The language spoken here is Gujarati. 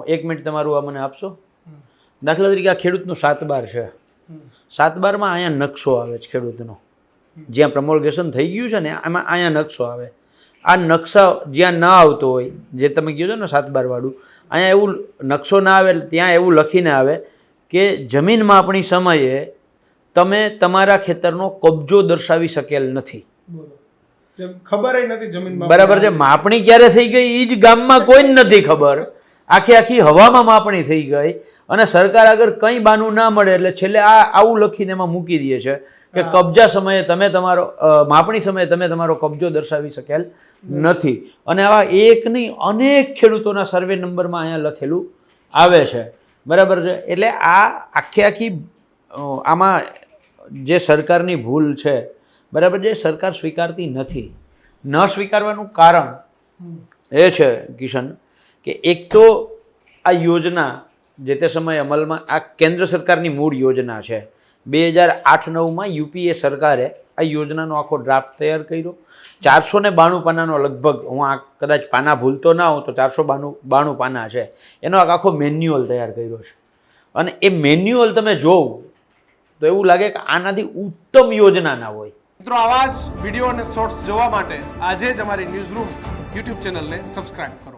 1 મિનિટ તમારું આ મને આપશો? દાખલા તરીકે આ ખેડૂતનું 7/12 છે. 7/12 અહીંયા નકશો આવે છે ખેડૂતનો, જ્યાં પ્રમોલ્ગેશન થઈ ગયું છે ને એમાં અહીંયા નકશો આવે. આ નકશા જ્યાં ન આવતો હોય, જે તમે કહો છો ને 7/12 વાળું, અહીંયા એવું નકશો ના આવે, ત્યાં એવું લખીને આવે કે જમીન માપણી સમયે તમે તમારા ખેતરનો કબજો દર્શાવી શકેલ નથી. ખબર નથી જમીન બરાબર છે. માપણી ક્યારે થઈ ગઈ એ જ ગામમાં કોઈ નથી ખબર. આખી હવામાં માપણી થઈ ગઈ અને સરકાર આગળ કંઈ બાનું ના મળે એટલે છેલ્લે આવું લખીને એમાં મૂકી દે છે કે કબજા સમયે તમે તમારો માપણી સમયે તમે તમારો કબજો દર્શાવી શકેલ નથી. અને આવા એક નહીં અનેક ખેડૂતોના સર્વે નંબરમાં અહીંયા લખેલું આવે છે. બરાબર છે. એટલે આ આખી આમાં જે સરકારની ભૂલ છે, બરાબર, જે સરકાર સ્વીકારતી નથી. ન સ્વીકારવાનું કારણ એ છે કિશન કે એક તો આ યોજના જે તે સમયે અમલમાં, આ કેન્દ્ર સરકારની મૂળ યોજના છે. 2008-9માં યુપીએ સરકારે આ યોજનાનો આખો ડ્રાફ્ટ તૈયાર કર્યો. 492 પાનાનો લગભગ, હું આ કદાચ પાના ભૂલતો ના હોઉં તો 492 પાના છે, એનો આખો મેન્યુઅલ તૈયાર કર્યો છે. અને એ મેન્યુઅલ તમે જોવો તો એવું લાગે કે આનાથી ઉત્તમ યોજના ના હોય. મિત્રો, આવા જ વિડીયો અને શોર્ટ્સ જોવા માટે આજે જ અમારી ન્યૂઝ રૂમ યુટ્યુબ ચેનલને સબસ્ક્રાઇબ કરો.